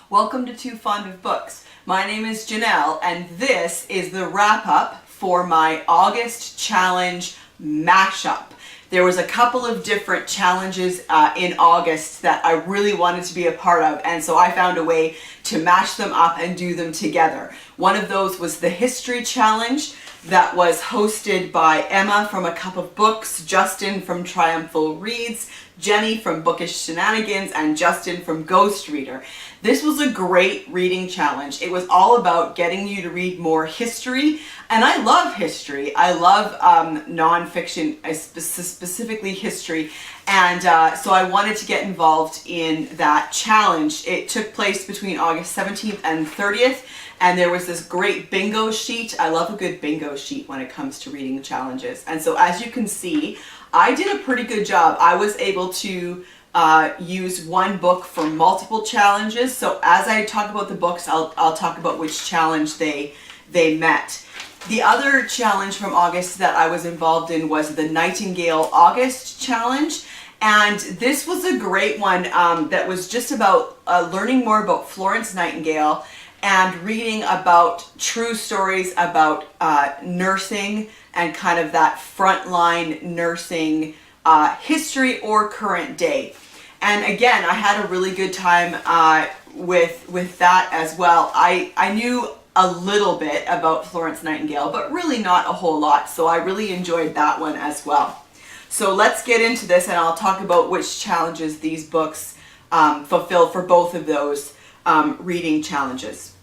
Welcome to Too Fond of Books. My name is Janelle, and this is the wrap-up for my August challenge mashup. There was a couple of different challenges in August that I really wanted to be a part of, and so I found a way to mash them up and do them together. One of those was the History Challenge that was hosted by Emma from A Cup of Books, Justin from Triumphal Reads, Jenny from Bookish Shenanigans, and Justin from Ghost Reader. This was a great reading challenge. It was all about getting you to read more history, and I love history. I love nonfiction, specifically history, and so I wanted to get involved in that challenge. It took place between August 17th and 30th, and there was this great bingo sheet. I love a good bingo sheet when it comes to reading challenges. And so as you can see, I did a pretty good job. I was able to use one book for multiple challenges. So as I talk about the books, I'll talk about which challenge they met. The other challenge from August that I was involved in was the Nightingale August challenge. And this was a great one that was just about learning more about Florence Nightingale and reading about true stories about nursing and kind of that frontline nursing history or current day. And again, I had a really good time with that as well. I knew a little bit about Florence Nightingale, but really not a whole lot, so I really enjoyed that one as well. So let's get into this, and I'll talk about which challenges these books fulfill for both of those reading challenges.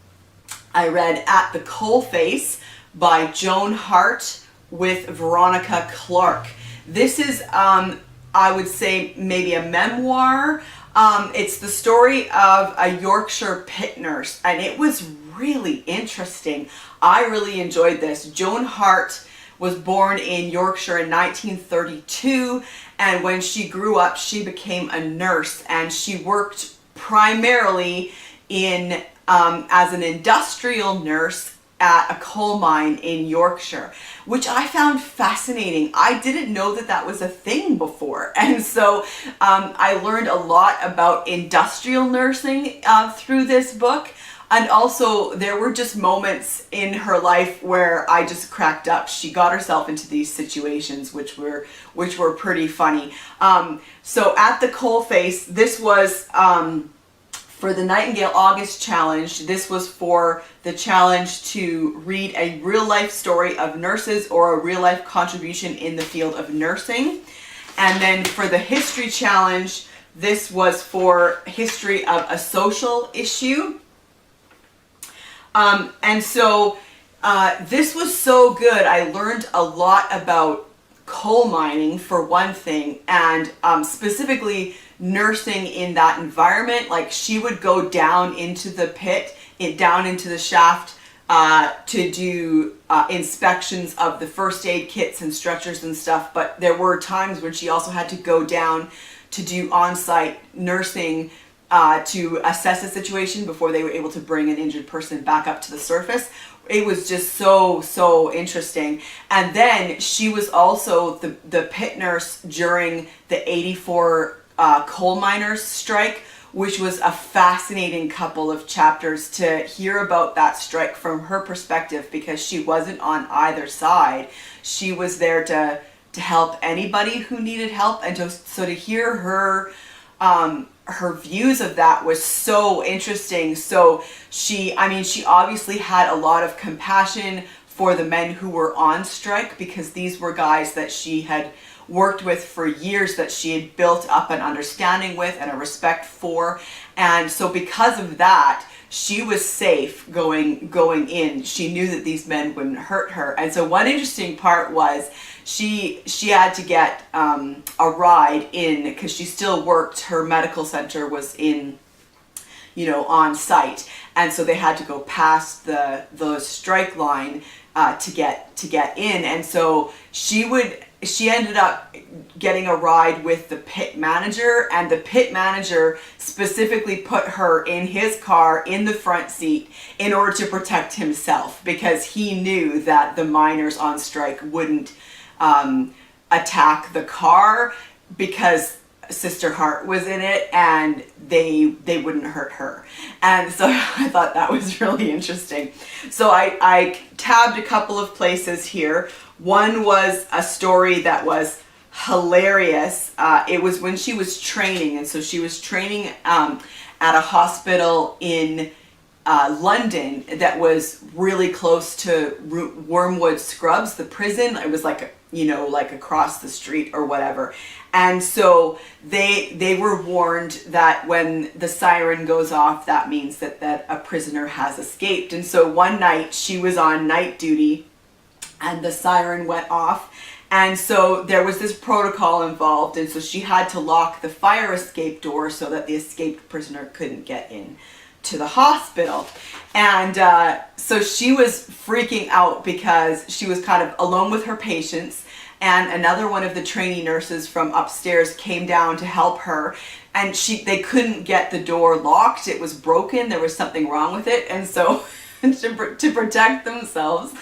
I read At the Coalface by Joan Hart with Veronica Clark. This is, I would say, maybe a memoir. It's the story of a Yorkshire pit nurse, and it was really interesting. I really enjoyed this. Joan Hart was born in Yorkshire in 1932, and when she grew up, she became a nurse, and she worked primarily in as an industrial nurse at a coal mine in Yorkshire, which I found fascinating. I didn't know that that was a thing before, and so I learned a lot about industrial nursing through this book. And also, there were just moments in her life where I just cracked up. She got herself into these situations which were pretty funny. So At the Coalface, this was for the Nightingale August challenge. This was for the challenge to read a real life story of nurses or a real life contribution in the field of nursing. And then for the history challenge, this was for history of a social issue. And so this was so good. I learned a lot about coal mining for one thing, and specifically nursing in that environment. Like, she would go down into the pit, down into the shaft to do inspections of the first aid kits and stretchers and stuff. But there were times when she also had to go down to do on-site nursing to assess the situation before they were able to bring an injured person back up to the surface. It was just so interesting. And then she was also the pit nurse during the 84 coal miners strike, which was a fascinating couple of chapters to hear about that strike from her perspective, because she wasn't on either side. She was there to help anybody who needed help, and so to hear her views of that was so interesting. So she obviously had a lot of compassion for the men who were on strike, because these were guys that she had worked with for years, that she had built up an understanding with and a respect for. And so because of that, she was safe going in. She knew that these men wouldn't hurt her. And so one interesting part was she had to get a ride in, because she still worked. Her medical center was in, on site, and so they had to go past the strike line to get in. And so she ended up getting a ride with the pit manager, and the pit manager specifically put her in his car in the front seat in order to protect himself, because he knew that the miners on strike wouldn't attack the car, because Sister Hart was in it, and they wouldn't hurt her. And so I thought that was really interesting. So I tabbed a couple of places here. One was a story that was hilarious. It was when she was training, and so she was training at a hospital in London that was really close to Wormwood Scrubs, the prison. It was like, you know, like across the street or whatever. And so they were warned that when the siren goes off, that means that a prisoner has escaped. And so one night she was on night duty and the siren went off. And so there was this protocol involved. And so she had to lock the fire escape door so that the escaped prisoner couldn't get in to the hospital. And so she was freaking out because she was kind of alone with her patients, and another one of the trainee nurses from upstairs came down to help her, and they couldn't get the door locked. It was broken. There was something wrong with it. And so to protect themselves,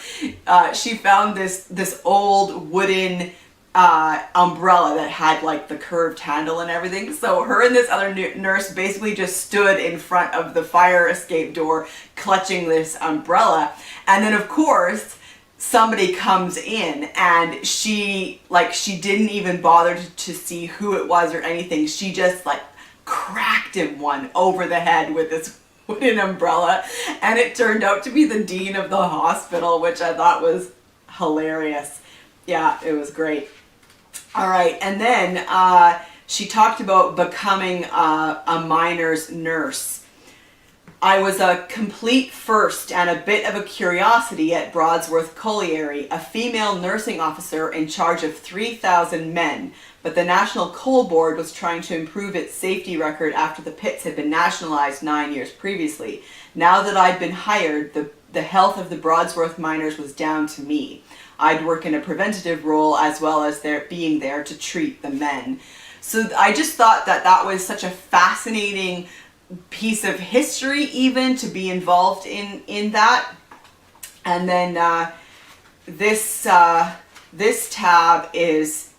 she found this old wooden umbrella that had like the curved handle and everything. So her and this other nurse basically just stood in front of the fire escape door clutching this umbrella. And then of course somebody comes in, and she didn't even bother to see who it was or anything. She just like cracked him one over the head with this wooden umbrella, and it turned out to be the dean of the hospital, which I thought was hilarious. Yeah, it was great. All right, and then she talked about becoming a miner's nurse. I was a complete first and a bit of a curiosity at Broadsworth Colliery, a female nursing officer in charge of 3,000 men, but the National Coal Board was trying to improve its safety record after the pits had been nationalized 9 years previously. Now that I'd been hired, the health of the Broadsworth miners was down to me. I'd work in a preventative role as well as being there to treat the men. So I just thought that was such a fascinating piece of history, even to be involved in that. And then this tab is,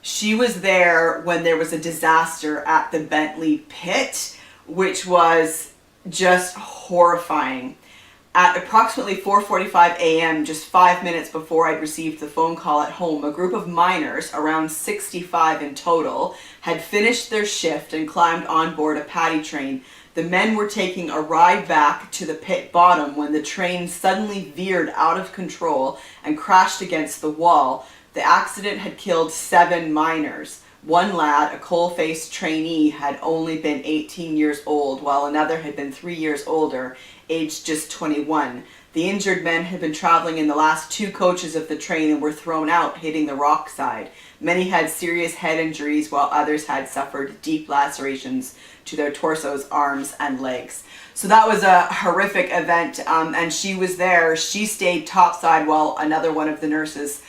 she was there when there was a disaster at the Bentley pit, which was just horrifying. At approximately 4:45 a.m., just 5 minutes before I'd received the phone call at home, a group of miners, around 65 in total, had finished their shift and climbed on board a paddy train. The men were taking a ride back to the pit bottom when the train suddenly veered out of control and crashed against the wall. The accident had killed 7 miners. One lad, a Coalface trainee, had only been 18 years old, while another had been 3 years older, aged just 21. The injured men had been traveling in the last 2 coaches of the train and were thrown out, hitting the rock side. Many had serious head injuries, while others had suffered deep lacerations to their torsos, arms, and legs. So that was a horrific event, and she was there. She stayed topside while another one of the nurses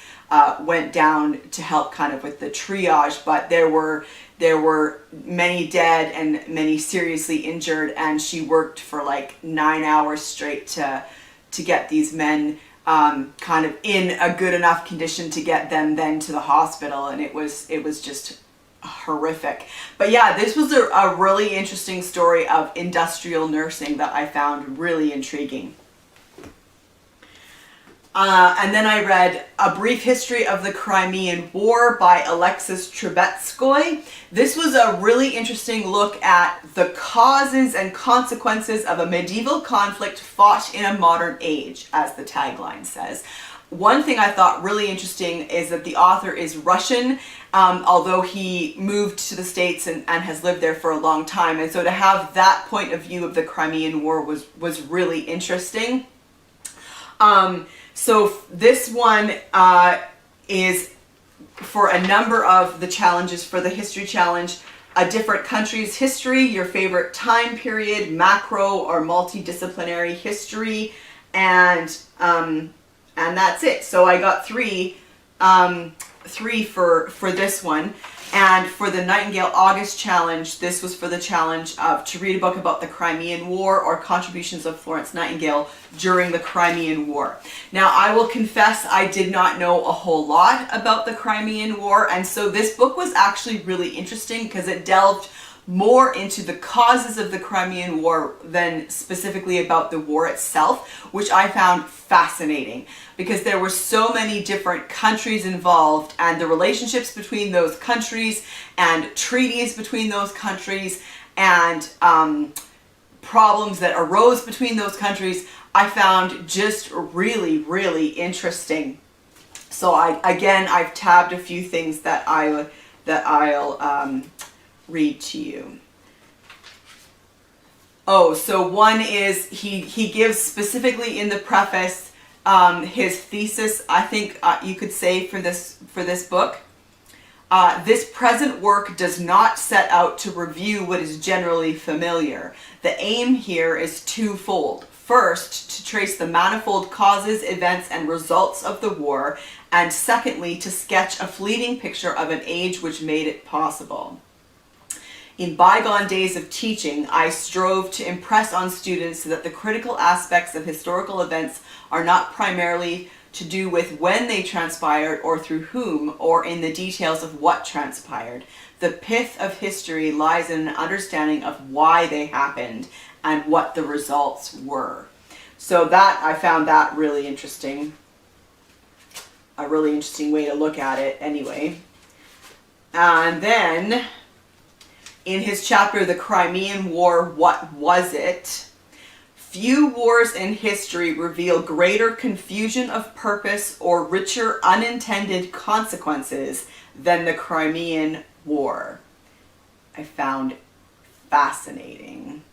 went down to help kind of with the triage, but there were many dead and many seriously injured, and she worked for like 9 hours straight to get these men kind of in a good enough condition to get them then to the hospital, and it was just horrific. But yeah, this was a really interesting story of industrial nursing that I found really intriguing. And then I read A Brief History of the Crimean War by Alexis Troubetzkoy. This was a really interesting look at the causes and consequences of a medieval conflict fought in a modern age, as the tagline says. One thing I thought really interesting is that the author is Russian, although he moved to the States and has lived there for a long time. And so to have that point of view of the Crimean War was really interesting. So this one is for a number of the challenges for the history challenge: a different country's history, your favorite time period, macro or multidisciplinary history, and that's it. So I got three for this one. And for the Nightingale August Challenge, this was for the challenge of to read a book about the Crimean War or contributions of Florence Nightingale during the Crimean War. Now, I will confess I did not know a whole lot about the Crimean War, and so this book was actually really interesting because it delved more into the causes of the Crimean War than specifically about the war itself, which I found fascinating because there were so many different countries involved and the relationships between those countries and treaties between those countries and problems that arose between those countries, I found just really, really interesting. So I've tabbed a few things that I'll read to you. Oh, so one is he gives specifically in the preface his thesis, I think you could say, for this book. This present work does not set out to review what is generally familiar. The aim here is twofold. First, to trace the manifold causes, events, and results of the war, and secondly, to sketch a fleeting picture of an age which made it possible. In bygone days of teaching, I strove to impress on students that the critical aspects of historical events are not primarily to do with when they transpired or through whom, or in the details of what transpired. The pith of history lies in an understanding of why they happened and what the results were. So that, I found that really interesting. A really interesting way to look at it anyway. And then in his chapter, The Crimean War, What Was It? Few wars in history reveal greater confusion of purpose or richer unintended consequences than the Crimean War. I found fascinating.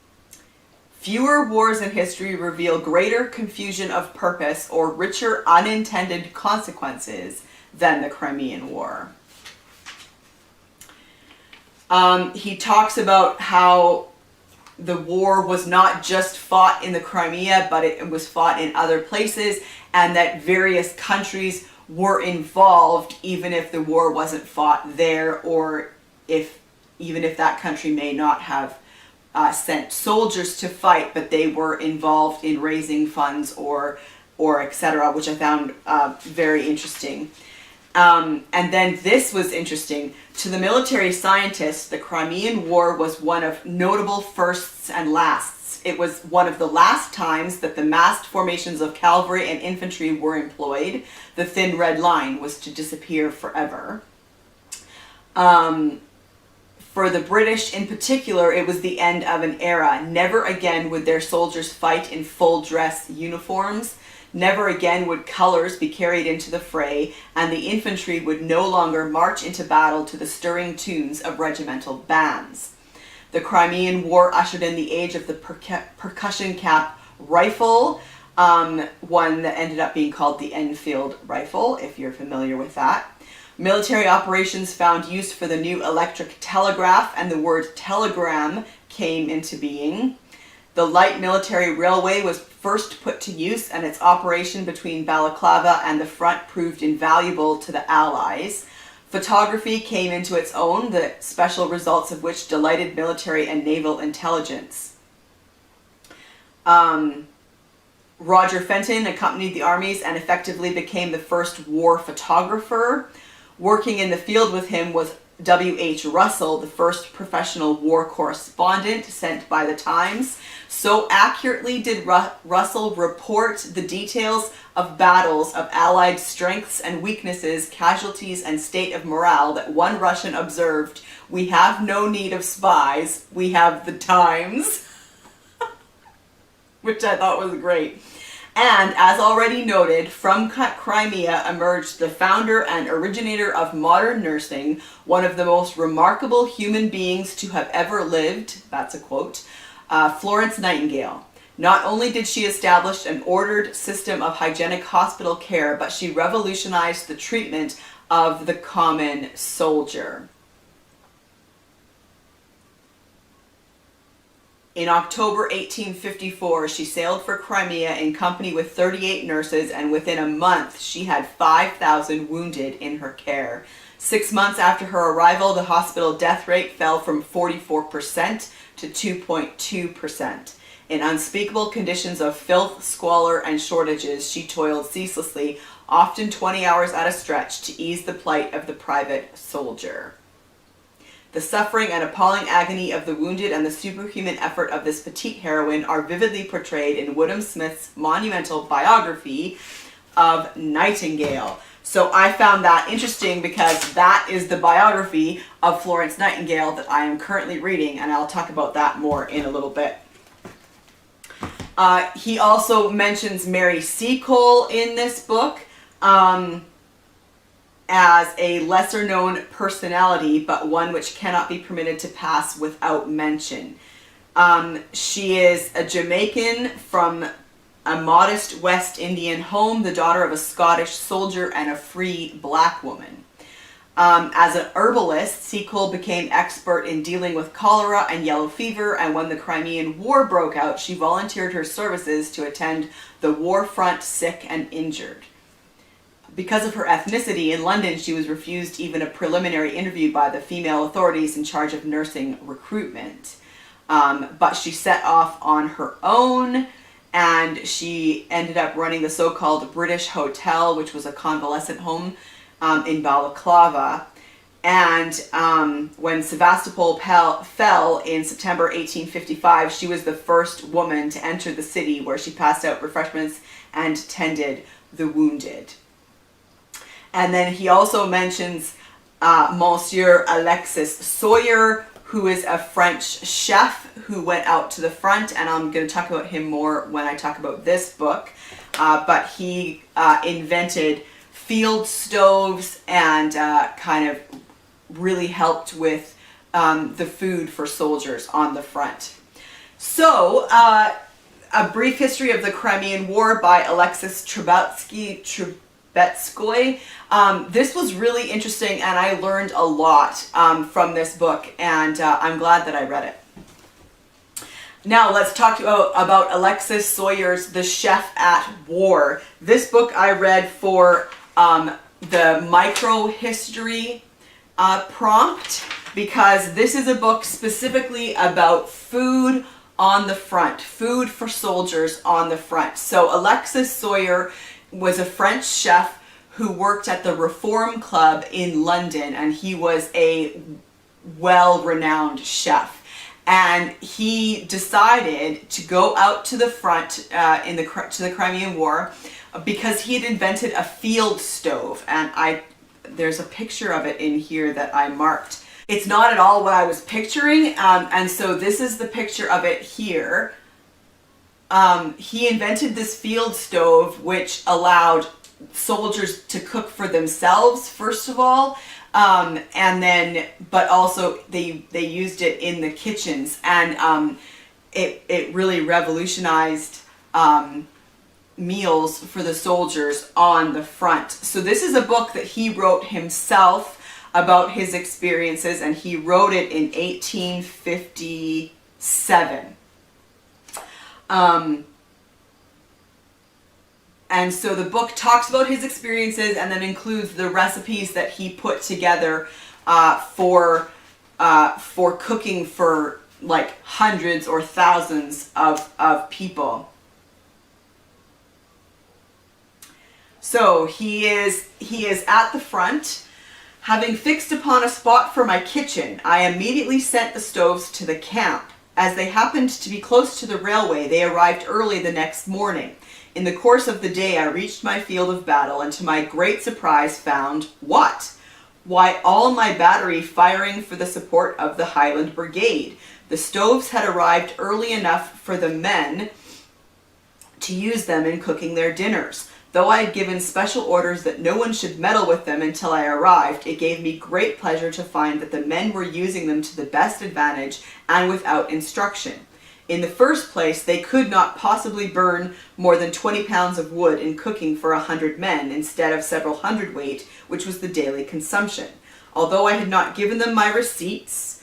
Fewer wars in history reveal greater confusion of purpose or richer unintended consequences than the Crimean War. He talks about how the war was not just fought in the Crimea, but it was fought in other places, and that various countries were involved even if the war wasn't fought there, or even if that country may not have sent soldiers to fight, but they were involved in raising funds or etc., which I found very interesting. And then this was interesting. To the military scientists, the Crimean War was one of notable firsts and lasts. It was one of the last times that the massed formations of cavalry and infantry were employed. The thin red line was to disappear forever. For the British in particular, it was the end of an era. Never again would their soldiers fight in full dress uniforms. Never again would colors be carried into the fray, and the infantry would no longer march into battle to the stirring tunes of regimental bands. The Crimean War ushered in the age of the percussion cap rifle, one that ended up being called the Enfield rifle, if you're familiar with that. Military operations found use for the new electric telegraph, and the word telegram came into being. The light military railway was first put to use, and its operation between Balaclava and the front proved invaluable to the Allies. Photography came into its own, the special results of which delighted military and naval intelligence. Roger Fenton accompanied the armies and effectively became the first war photographer. Working in the field with him was W.H. Russell, the first professional war correspondent sent by the Times. So accurately did Russell report the details of battles, of Allied strengths and weaknesses, casualties, and state of morale that one Russian observed, "We have no need of spies, we have the Times," which I thought was great. And as already noted, from Crimea emerged the founder and originator of modern nursing, one of the most remarkable human beings to have ever lived, that's a quote, Florence Nightingale. Not only did she establish an ordered system of hygienic hospital care, but she revolutionized the treatment of the common soldier. In October 1854, she sailed for Crimea in company with 38 nurses, and within a month she had 5,000 wounded in her care. 6 months after her arrival, the hospital death rate fell from 44% to 2.2%. In unspeakable conditions of filth, squalor, and shortages, she toiled ceaselessly, often 20 hours at a stretch, to ease the plight of the private soldier. The suffering and appalling agony of the wounded and the superhuman effort of this petite heroine are vividly portrayed in Woodham Smith's monumental biography of Nightingale. So I found that interesting because that is the biography of Florence Nightingale that I am currently reading, and I'll talk about that more in a little bit. He also mentions Mary Seacole in this book as a lesser known personality, but one which cannot be permitted to pass without mention. She is a Jamaican from a modest West Indian home, the daughter of a Scottish soldier and a free black woman. As an herbalist, Cecil became expert in dealing with cholera and yellow fever, and when the Crimean War broke out, she volunteered her services to attend the war front sick and injured. Because of her ethnicity, in London she was refused even a preliminary interview by the female authorities in charge of nursing recruitment. But she set off on her own, and she ended up running the so-called British Hotel, which was a convalescent home in Balaclava. And when Sevastopol fell in September 1855, she was the first woman to enter the city, where she passed out refreshments and tended the wounded. And then he also mentions Monsieur Alexis Soyer, who is a French chef who went out to the front, and I'm going to talk about him more when I talk about this book. But he invented field stoves and kind of really helped with the food for soldiers on the front. So, a brief history of the Crimean War by Alexis Troubetzkoy. This was really interesting, and I learned a lot from this book, and I'm glad that I read it. Now let's talk about Alexis Soyer's The Chef at War. This book I read for the micro-history prompt, because this is a book specifically about food on the front, food for soldiers on the front. So Alexis Soyer was a French chef who worked at the Reform Club in London, and he was a well-renowned chef. And he decided to go out to the front to the Crimean War because he had invented a field stove, and there's a picture of it in here that I marked. It's not at all what I was picturing, and so this is the picture of it here. He invented this field stove which allowed soldiers to cook for themselves, first of all, and then, but also they used it in the kitchens, and it really revolutionized meals for the soldiers on the front. So this is a book that he wrote himself about his experiences, and he wrote it in 1857. And so the book talks about his experiences and then includes the recipes that he put together for cooking for like hundreds or thousands of people. So he is at the front. Having fixed upon a spot for my kitchen, I immediately sent the stoves to the camp. As they happened to be close to the railway, they arrived early the next morning. In the course of the day, I reached my field of battle, and to my great surprise found what? Why, all my battery firing for the support of the Highland Brigade. The stoves had arrived early enough for the men to use them in cooking their dinners. Though I had given special orders that no one should meddle with them until I arrived, it gave me great pleasure to find that the men were using them to the best advantage and without instruction. In the first place, they could not possibly burn more than 20 pounds of wood in cooking for 100 men instead of several hundredweight, which was the daily consumption. Although I had not given them my receipts,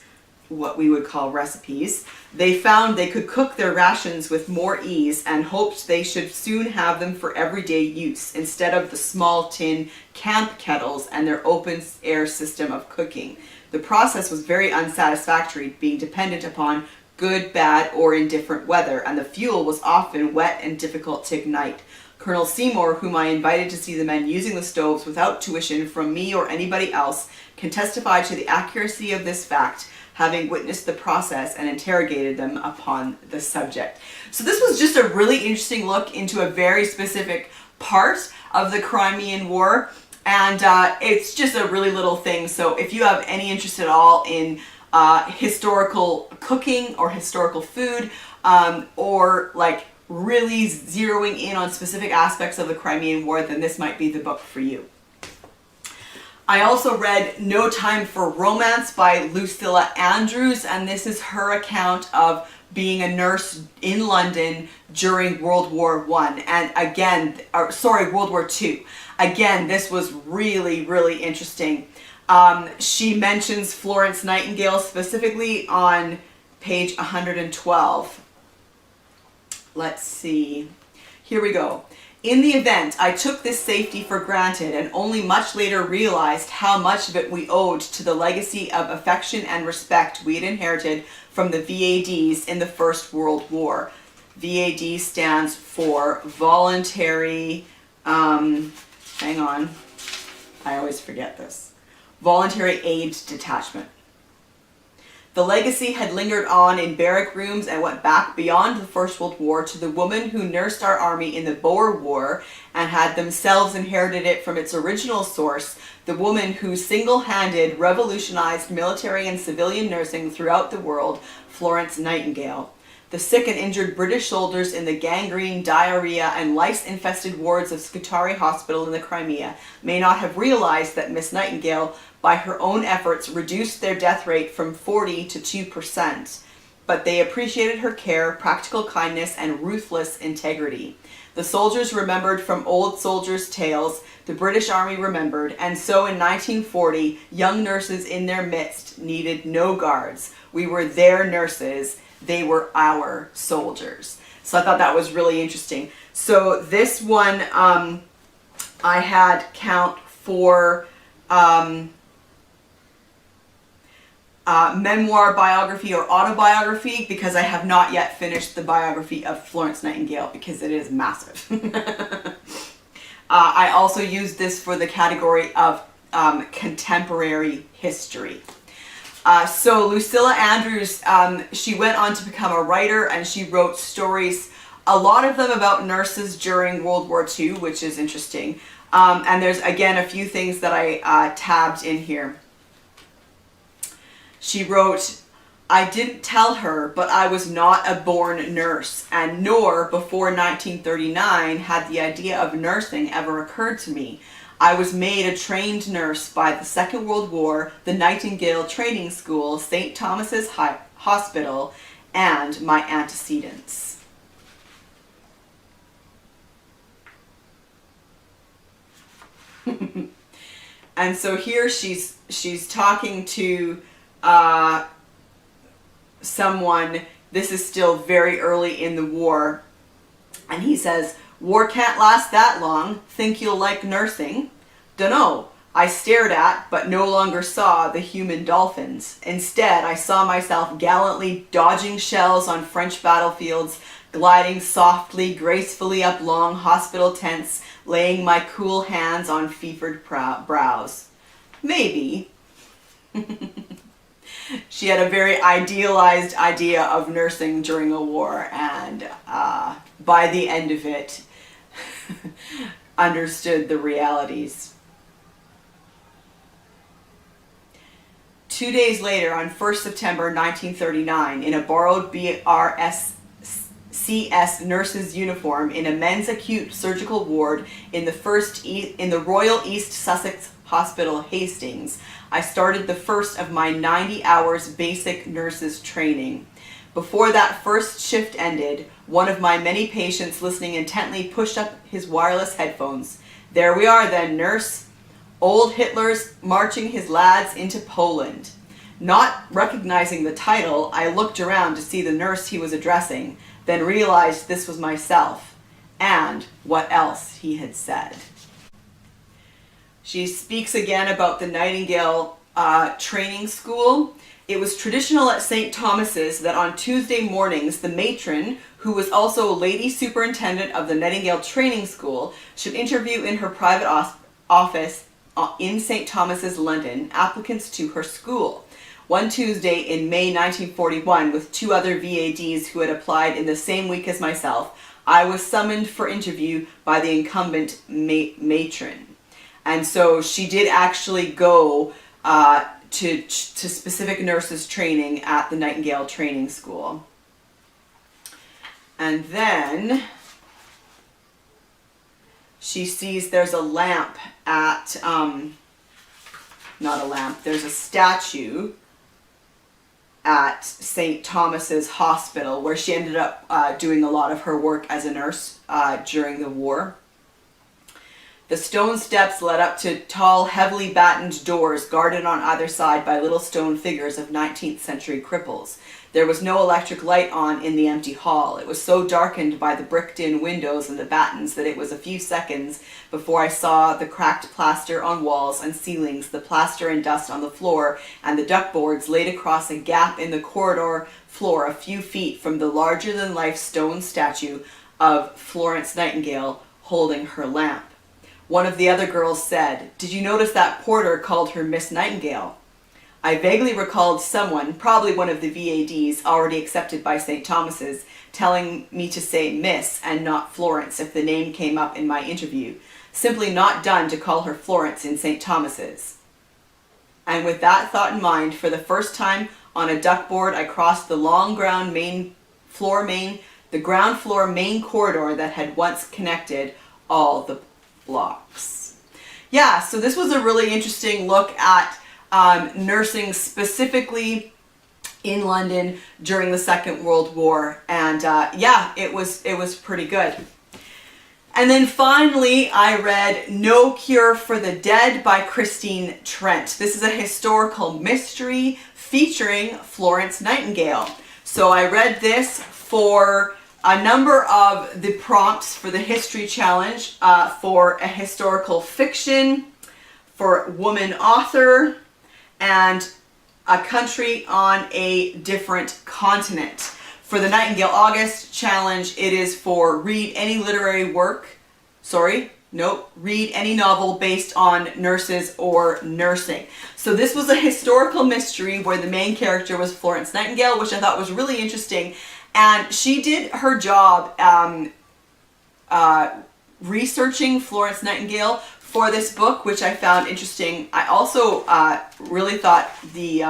what we would call recipes. They found they could cook their rations with more ease and hoped they should soon have them for everyday use instead of the small tin camp kettles and their open air system of cooking. The process was very unsatisfactory, being dependent upon good, bad, or indifferent weather, and the fuel was often wet and difficult to ignite. Colonel Seymour, whom I invited to see the men using the stoves without tuition from me or anybody else, can testify to the accuracy of this fact, having witnessed the process and interrogated them upon the subject. So this was just a really interesting look into a very specific part of the Crimean War, and it's just a really little thing. So if you have any interest at all in historical cooking or historical food, or like really zeroing in on specific aspects of the Crimean War, then this might be the book for you. I also read No Time for Romance by Lucilla Andrews, and this is her account of being a nurse in London during World War I. And again, World War II. Again, this was really, really interesting. She mentions Florence Nightingale specifically on page 112. Let's see. Here we go. In the event, I took this safety for granted and only much later realized how much of it we owed to the legacy of affection and respect we had inherited from the VADs in the First World War. VAD stands for Voluntary, hang on, I always forget this. Voluntary Aid Detachment. The legacy had lingered on in barrack rooms and went back beyond the First World War to the women who nursed our army in the Boer War and had themselves inherited it from its original source, the woman who single-handed revolutionized military and civilian nursing throughout the world, Florence Nightingale. The sick and injured British soldiers in the gangrene, diarrhea, and lice-infested wards of Scutari Hospital in the Crimea may not have realized that Miss Nightingale, by her own efforts, reduced their death rate from 40 to 2%. But they appreciated her care, practical kindness, and ruthless integrity. The soldiers remembered from old soldiers' tales, the British Army remembered, and so in 1940, young nurses in their midst needed no guards. We were their nurses. They were our soldiers. So I thought that was really interesting. So this one, I had count for memoir, biography, or autobiography, because I have not yet finished the biography of Florence Nightingale because it is massive. I also used this for the category of contemporary history. So Lucilla Andrews, she went on to become a writer, and she wrote stories, a lot of them about nurses during World War II, which is interesting. And there's, again, a few things that I tabbed in here. She wrote, I didn't tell her, but I was not a born nurse, and nor, before 1939, had the idea of nursing ever occurred to me. I was made a trained nurse by the Second World War, the Nightingale Training School, St. Thomas's Hospital, and my antecedents. And so here she's talking to someone. This is still very early in the war, and he says, war can't last that long. Think you'll like nursing? Dunno. I stared at, but no longer saw, the human dolphins. Instead, I saw myself gallantly dodging shells on French battlefields, gliding softly, gracefully up long hospital tents, laying my cool hands on fevered brows. Maybe. She had a very idealized idea of nursing during a war, and by the end of it, understood the realities. 2 days later, on 1st September 1939, in a borrowed BRSCS nurse's uniform in a men's acute surgical ward in the Royal East Sussex Hospital, Hastings, I started the first of my 90 hours basic nurses training. Before that first shift ended, one of my many patients listening intently pushed up his wireless headphones. There we are then, nurse. Old Hitler's marching his lads into Poland. Not recognizing the title, I looked around to see the nurse he was addressing, then realized this was myself, and what else he had said. She speaks again about the Nightingale training school. It was traditional at St. Thomas's that on Tuesday mornings, the matron, who was also a lady superintendent of the Nightingale training school, should interview in her private office in St. Thomas's, London, applicants to her school. One Tuesday in May 1941, with 2 other VADs who had applied in the same week as myself, I was summoned for interview by the incumbent matron. And so she did actually go to specific nurses training at the Nightingale training school. And then she sees there's a lamp at, not a lamp, there's a statue at St. Thomas's Hospital, where she ended up doing a lot of her work as a nurse during the war. The stone steps led up to tall, heavily battened doors guarded on either side by little stone figures of 19th century cripples. There was no electric light on in the empty hall. It was so darkened by the bricked-in windows and the battens that it was a few seconds before I saw the cracked plaster on walls and ceilings, the plaster and dust on the floor, and the duckboards laid across a gap in the corridor floor a few feet from the larger-than-life stone statue of Florence Nightingale holding her lamp. One of the other girls said, "Did you notice that porter called her Miss Nightingale?" I vaguely recalled someone, probably one of the VADs already accepted by St. Thomas's, telling me to say Miss and not Florence if the name came up in my interview. Simply not done to call her Florence in St. Thomas's. And with that thought in mind, for the first time on a duckboard, I crossed the long ground floor main corridor that had once connected all the blocks. Yeah, so this was a really interesting look at nursing specifically in London during the Second World War, and yeah, it was pretty good. And then finally, I read No Cure for the Dead by Christine Trent. This is a historical mystery featuring Florence Nightingale. So I read this for a number of the prompts for the History Challenge, for a historical fiction, for woman author, and a country on a different continent. For the Nightingale August Challenge, it is for read any novel based on nurses or nursing. So this was a historical mystery where the main character was Florence Nightingale, which I thought was really interesting. And she did her job researching Florence Nightingale for this book, which I found interesting. I also really thought the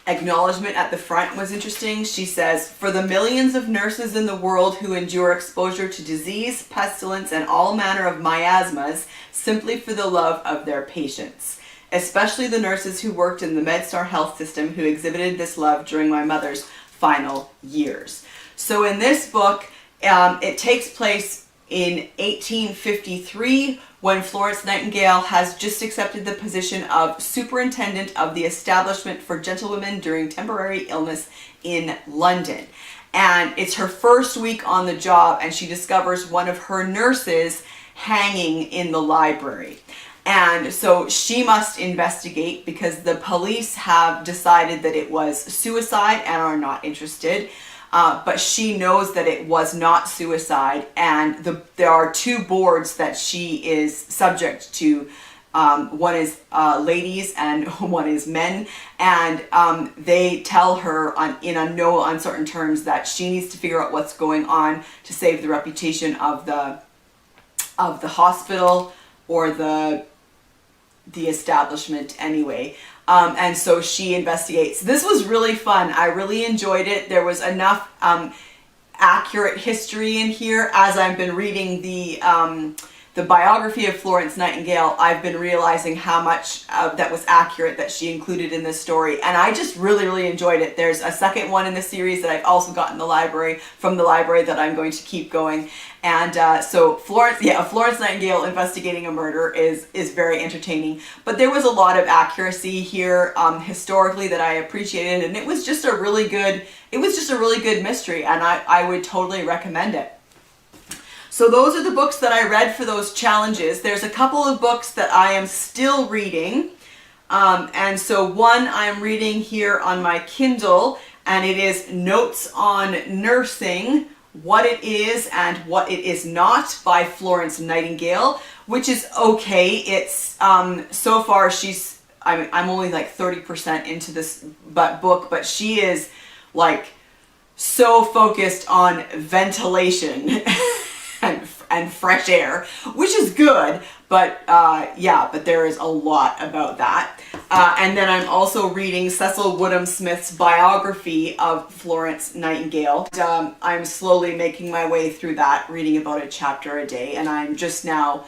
acknowledgement at the front was interesting. She says, "For the millions of nurses in the world who endure exposure to disease, pestilence, and all manner of miasmas simply for the love of their patients. Especially the nurses who worked in the MedStar health system who exhibited this love during my mother's final years." So in this book, it takes place in 1853 when Florence Nightingale has just accepted the position of superintendent of the establishment for gentlewomen during temporary illness in London. And it's her first week on the job, and she discovers one of her nurses hanging in the library. And so she must investigate because the police have decided that it was suicide and are not interested. But she knows that it was not suicide, and there are 2 boards that she is subject to. One is ladies and one is men, and they tell her in no uncertain terms that she needs to figure out what's going on to save the reputation of the hospital or the establishment anyway. And so she investigates. This was really fun. I really enjoyed it. There was enough accurate history in here as I've been reading the biography of Florence Nightingale, I've been realizing how much that was accurate that she included in this story, and I just really, really enjoyed it. There's a second one in the series that I've also got in the library, from the library, that I'm going to keep going. And so Florence Nightingale investigating a murder is very entertaining. But there was a lot of accuracy here historically that I appreciated, and it was just a really good mystery, and I would totally recommend it. So those are the books that I read for those challenges. There's a couple of books that I am still reading. And so one I'm reading here on my Kindle, and it is Notes on Nursing, What It Is and What It Is Not by Florence Nightingale, which is okay. It's, so far I'm only like 30% into this book, but she is like so focused on ventilation and fresh air, which is good, but yeah, but there is a lot about that. And then I'm also reading Cecil Woodham Smith's biography of Florence Nightingale. I'm slowly making my way through that, reading about a chapter a day, and I'm just now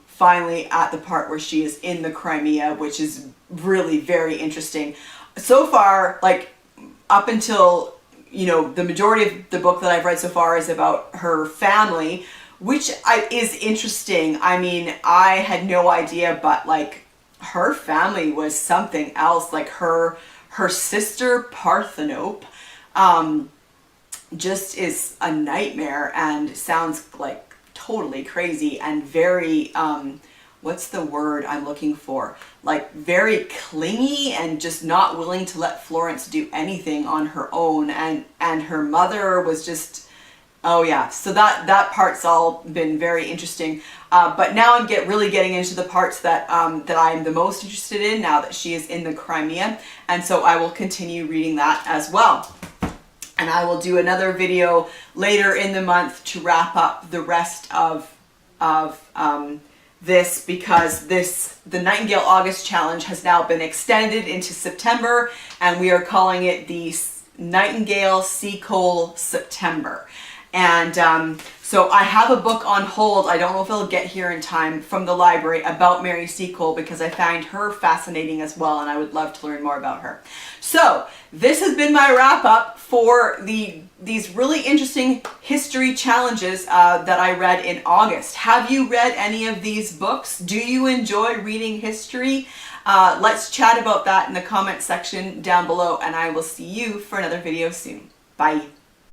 finally at the part where she is in the Crimea, which is really very interesting. So far, like up until, you know, the majority of the book that I've read so far is about her family, which is interesting. I mean, I had no idea, but like her family was something else. Like her sister Parthenope just is a nightmare and sounds like totally crazy and very what's the word I'm looking for? Like very clingy and just not willing to let Florence do anything on her own. And her mother was just, oh yeah. So that part's all been very interesting. But now I'm really getting into the parts that that I'm the most interested in now that she is in the Crimea. And so I will continue reading that as well. And I will do another video later in the month to wrap up the rest of this, because the Nightingale August Challenge has now been extended into September, and we are calling it the Nightingale Seacole September. And so I have a book on hold, I don't know if it'll get here in time, from the library about Mary Seacole, because I find her fascinating as well, and I would love to learn more about her. So this has been my wrap up for these really interesting history challenges that I read in August. Have you read any of these books? Do you enjoy reading history? Let's chat about that in the comment section down below, and I will see you for another video soon. Bye.